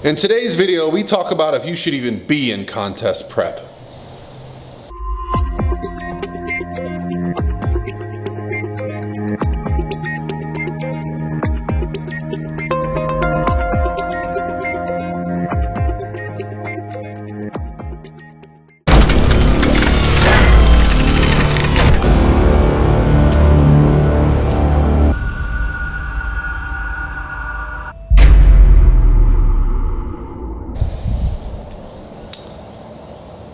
In today's video, we talk about if you should even be in contest prep.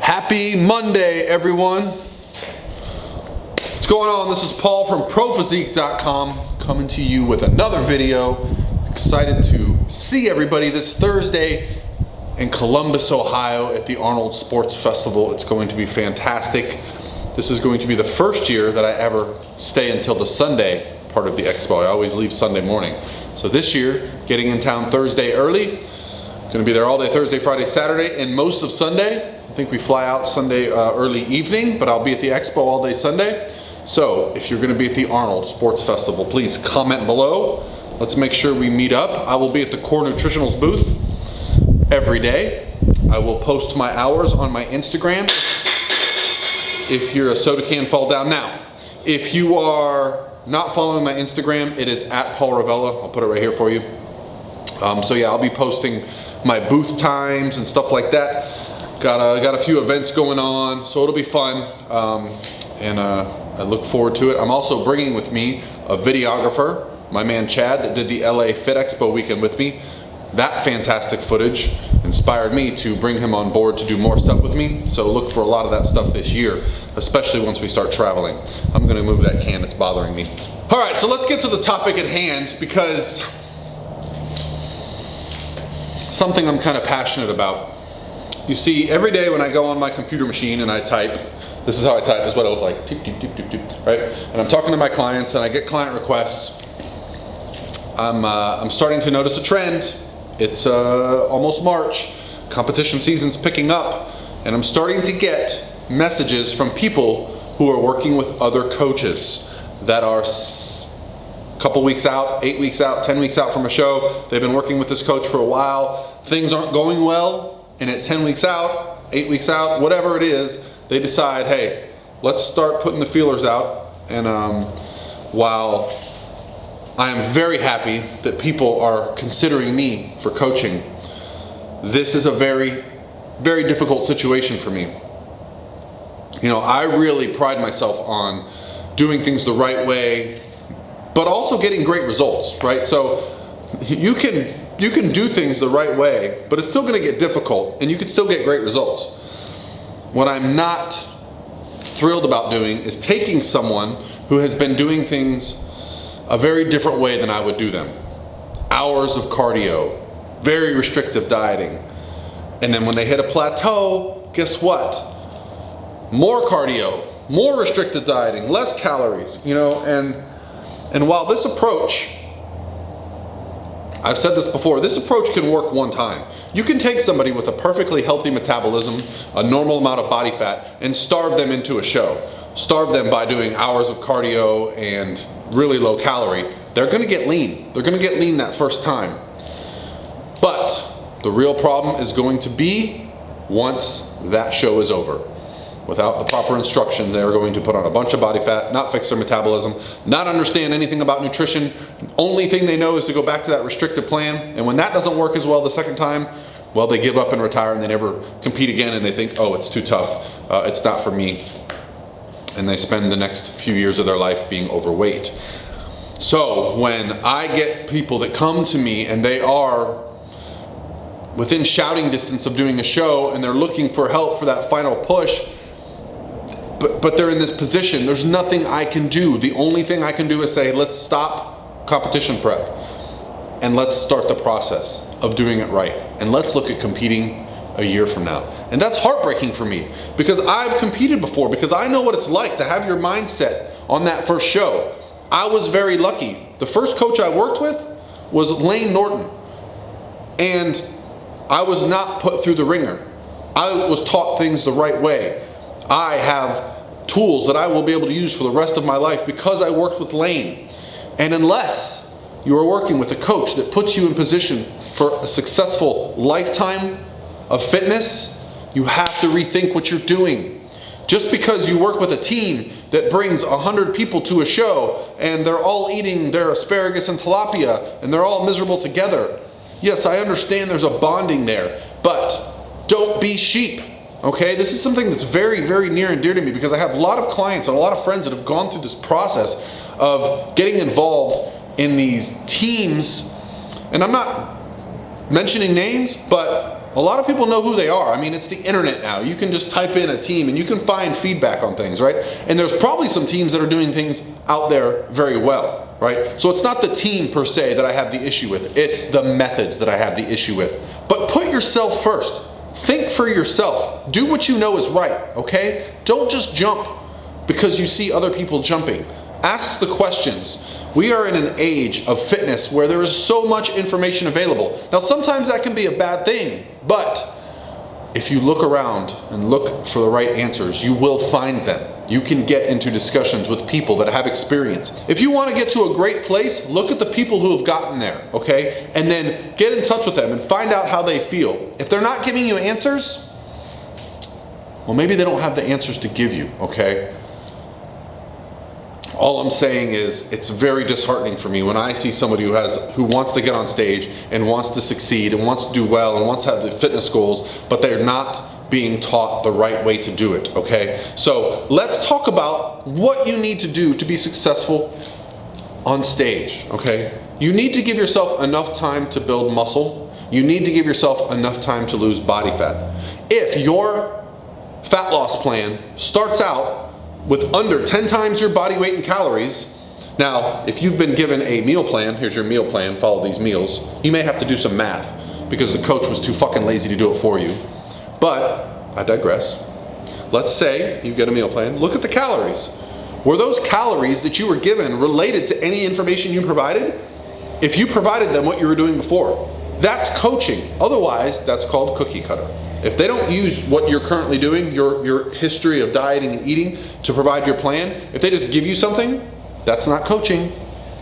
Happy Monday, everyone. What's going on? This is Paul from ProPhysique.com coming to you with another video. Excited to see everybody this Thursday in Columbus, Ohio at the Arnold Sports Festival. It's going to be fantastic. This is going to be the first year that I ever stay until the Sunday part of the expo. I always leave Sunday morning. So this year, getting in town Thursday early. Going to be there all day Thursday, Friday, Saturday, and most of Sunday. I think we fly out Sunday early evening, but I'll be at the expo all day Sunday. So if you're going to be at the Arnold Sports Festival, please comment below. Let's make sure we meet up. I will be at the Core Nutritionals booth every day. I will post my hours on my Instagram. If you're a soda can, fall down now. If you are not following my Instagram, it is at Paul Ravella. I'll put it right here for you. So yeah, I'll be posting my booth times and stuff like that. Got a few events going on, so it'll be fun, and I look forward to it. I'm also bringing with me a videographer, my man Chad, that did the LA Fit Expo weekend with me. That fantastic footage inspired me to bring him on board to do more stuff with me, so look for a lot of that stuff this year, especially once we start traveling. I'm gonna move that can, it's bothering me. All right, so let's get to the topic at hand, because something I'm kind of passionate about. You see, every day when I go on my computer machine and I type, this is how I type, this is what it looks like, doop, doop, doop, doop, doop, right? And I'm talking to my clients and I get client requests. I'm starting to notice a trend. It's almost March, competition season's picking up, and I'm starting to get messages from people who are working with other coaches that are a couple weeks out, 8 weeks out, 10 weeks out from a show. They've been working with this coach for a while. Things aren't going well. And at 10 weeks out, 8 weeks out, whatever it is, they decide, hey, let's start putting the feelers out. And while I am very happy that people are considering me for coaching, this is a very, very difficult situation for me. You know, I really pride myself on doing things the right way, but also getting great results, right? So you can do things the right way, but it's still gonna get difficult and you can still get great results. What I'm not thrilled about doing is taking someone who has been doing things a very different way than I would do them. Hours of cardio, very restrictive dieting. And then when they hit a plateau, guess what? More cardio, more restricted dieting, less calories, you know, and while this approach, I've said this before, this approach can work one time. You can take somebody with a perfectly healthy metabolism, a normal amount of body fat, and starve them into a show. Starve them by doing hours of cardio and really low calorie. They're gonna get lean. They're gonna get lean that first time. But the real problem is going to be once that show is over. Without the proper instruction, they're going to put on a bunch of body fat, not fix their metabolism, not understand anything about nutrition. Only thing they know is to go back to that restricted plan. And when that doesn't work as well the second time, well, they give up and retire and they never compete again and they think, oh, it's too tough. It's not for me. And they spend the next few years of their life being overweight. So when I get people that come to me and they are within shouting distance of doing a show and they're looking for help for that final push, but they're in this position, there's nothing I can do. The only thing I can do is say, let's stop competition prep and let's start the process of doing it right. And let's look at competing a year from now. And that's heartbreaking for me because I've competed before, because I know what it's like to have your mindset on that first show. I was very lucky. The first coach I worked with was Lane Norton. And I was not put through the ringer. I was taught things the right way. I have tools that I will be able to use for the rest of my life because I worked with Lane. And unless you are working with a coach that puts you in position for a successful lifetime of fitness, you have to rethink what you're doing. Just because you work with a team that brings 100 people to a show and they're all eating their asparagus and tilapia and they're all miserable together. Yes, I understand there's a bonding there, but don't be sheep, okay? This is something that's very, very near and dear to me because I have a lot of clients and a lot of friends that have gone through this process of getting involved in these teams. And I'm not mentioning names, but a lot of people know who they are. I mean, it's the internet now. You can just type in a team and you can find feedback on things, right? And there's probably some teams that are doing things out there very well, right? So it's not the team per se that I have the issue with. It's the methods that I have the issue with. But put yourself first. Think for yourself. Do what you know is right, okay? Don't just jump because you see other people jumping. Ask the questions. We are in an age of fitness where there is so much information available. Now, sometimes that can be a bad thing, but if you look around and look for the right answers, you will find them. You can get into discussions with people that have experience. If you want to get to a great place, look at the people who have gotten there, okay? And then get in touch with them and find out how they feel. If they're not giving you answers, well, maybe they don't have the answers to give you, okay? All I'm saying is it's very disheartening for me when I see somebody who wants to get on stage and wants to succeed and wants to do well and wants to have the fitness goals, but they're not being taught the right way to do it, okay? So let's talk about what you need to do to be successful on stage, okay? You need to give yourself enough time to build muscle. You need to give yourself enough time to lose body fat. If your fat loss plan starts out with under 10 times your body weight in calories. Now, if you've been given a meal plan, here's your meal plan, follow these meals, you may have to do some math because the coach was too fucking lazy to do it for you. But, I digress. Let's say you get a meal plan, look at the calories. Were those calories that you were given related to any information you provided? If you provided them what you were doing before, that's coaching. Otherwise, that's called cookie cutter. If they don't use what you're currently doing, your history of dieting and eating to provide your plan, if they just give you something, that's not coaching.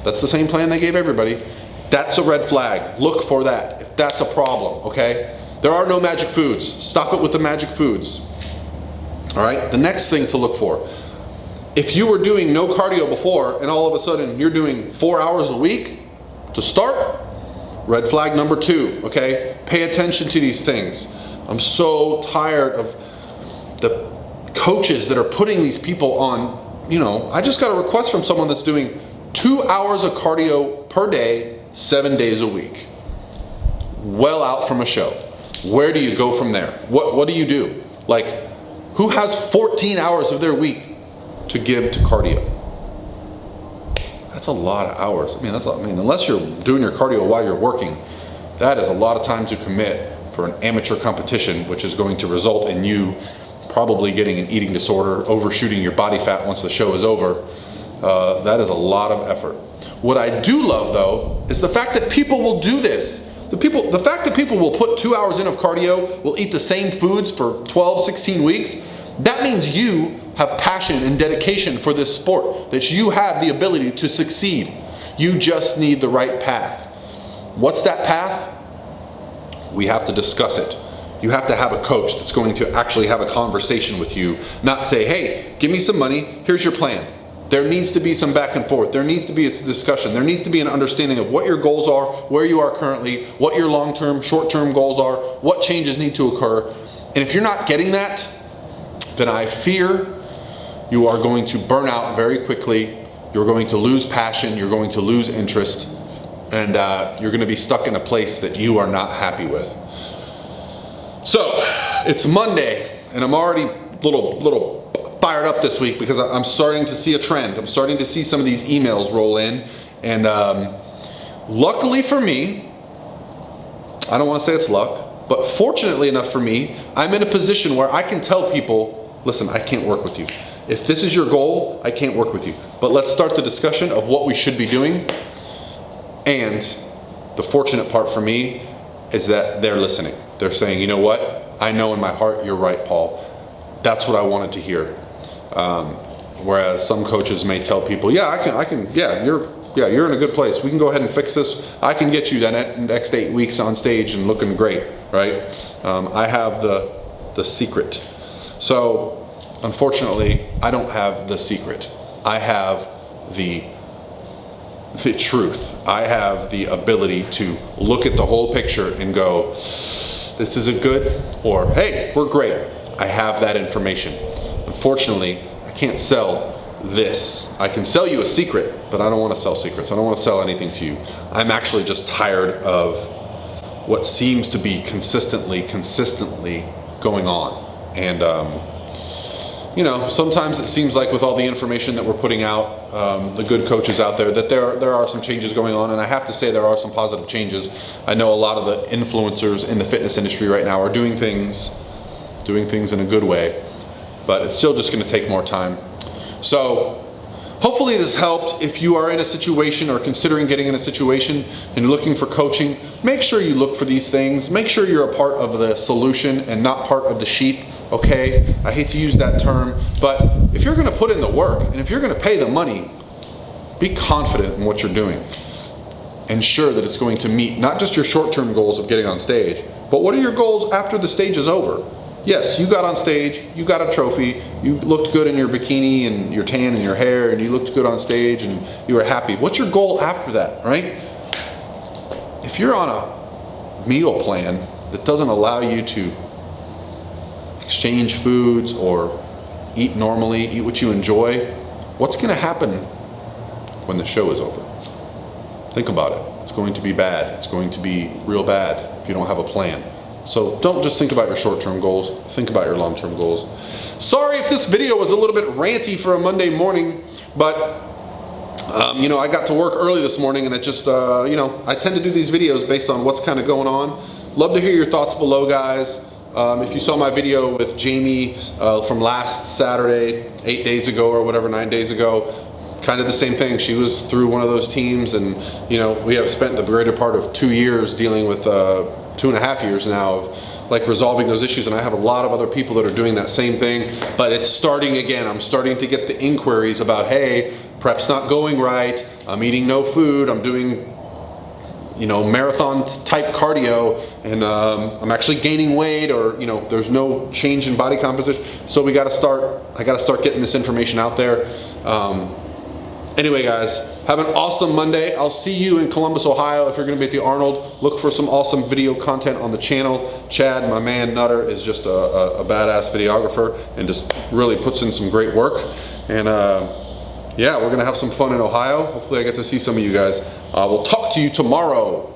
That's the same plan they gave everybody. That's a red flag. Look for that if that's a problem, okay? There are no magic foods. Stop it with the magic foods. All right, the next thing to look for. If you were doing no cardio before and all of a sudden you're doing 4 hours a week to start, red flag number 2, okay? Pay attention to these things. I'm so tired of the coaches that are putting these people on, I just got a request from someone that's doing 2 hours of cardio per day, 7 days a week. Well out from a show. Where do you go from there? What do you do? Like, who has 14 hours of their week to give to cardio? That's a lot of hours. Unless you're doing your cardio while you're working, that is a lot of time to commit for an amateur competition, which is going to result in you probably getting an eating disorder, overshooting your body fat once the show is over. That is a lot of effort. What I do love, though, is the fact that people will do this. The fact that people will put 2 hours in of cardio, will eat the same foods for 12, 16 weeks, that means you have passion and dedication for this sport, that you have the ability to succeed. You just need the right path. What's that path? We have to discuss it. You have to have a coach that's going to actually have a conversation with you, not say, hey, give me some money, here's your plan. There needs to be some back and forth. There needs to be a discussion. There needs to be an understanding of what your goals are, where you are currently, what your long-term, short-term goals are, what changes need to occur. And if you're not getting that, then I fear you are going to burn out very quickly. You're going to lose passion. You're going to lose interest. And you're going to be stuck in a place that you are not happy with. So, it's Monday, and I'm already a little fired up this week because I'm starting to see a trend. I'm starting to see some of these emails roll in. And luckily for me, I don't want to say it's luck, but fortunately enough for me, I'm in a position where I can tell people, listen, I can't work with you. If this is your goal, I can't work with you. But let's start the discussion of what we should be doing. And the fortunate part for me is that they're listening. They're saying, you know what? I know in my heart you're right, Paul. That's what I wanted to hear. Whereas some coaches may tell people, yeah, I can, yeah, yeah, you're in a good place. We can go ahead and fix this. I can get you that next 8 weeks on stage and looking great, right? I have the secret. So unfortunately, I don't have the secret. I have the truth. I have the ability to look at the whole picture and go, this isn't good, or hey, we're great. I have that information. Unfortunately, I can't sell this. I can sell you a secret, but I don't want to sell secrets. I don't want to sell anything to you. I'm actually just tired of what seems to be consistently going on. And you know, sometimes it seems like with all the information that we're putting out, the good coaches out there, that there are some changes going on, and I have to say there are some positive changes. I know a lot of the influencers in the fitness industry right now are doing things in a good way, but it's still just going to take more time. So hopefully this helped. If you are in a situation or considering getting in a situation and you're looking for coaching, make sure you look for these things. Make sure you're a part of the solution and not part of the sheep. Okay, I hate to use that term, but if you're going to put in the work and if you're going to pay the money, be confident in what you're doing. Ensure that it's going to meet not just your short-term goals of getting on stage, but what are your goals after the stage is over? Yes, you got on stage, you got a trophy, you looked good in your bikini and your tan and your hair, and you looked good on stage and you were happy. What's your goal after that, right? If you're on a meal plan that doesn't allow you to exchange foods or eat normally, eat what you enjoy, what's going to happen when the show is over? Think about it. It's going to be bad. It's going to be real bad if you don't have a plan. So don't just think about your short-term goals, think about your long-term goals. Sorry if this video was a little bit ranty for a Monday morning, but you know, I got to work early this morning, and it just, you know, I tend to do these videos based on what's kind of going on. Love to hear your thoughts below, guys. If you saw my video with Jamie from last Saturday, 8 days ago or whatever, 9 days ago, kind of the same thing. She was through one of those teams, and you know, we have spent the greater part of 2 years dealing with 2.5 years now of like resolving those issues, and I have a lot of other people that are doing that same thing, but it's starting again. I'm starting to get the inquiries about, hey, prep's not going right, I'm eating no food, I'm doing, you know, marathon type cardio, and I'm actually gaining weight, or you know, there's no change in body composition. So I gotta start getting this information out there. Anyway, guys, have an awesome Monday. I'll see you in Columbus, Ohio. If you're gonna be at the Arnold, look for some awesome video content on the channel. Chad, my man Nutter, is just a badass videographer and just really puts in some great work. And yeah, we're gonna have some fun in Ohio. Hopefully I get to see some of you guys. We'll talk to you tomorrow.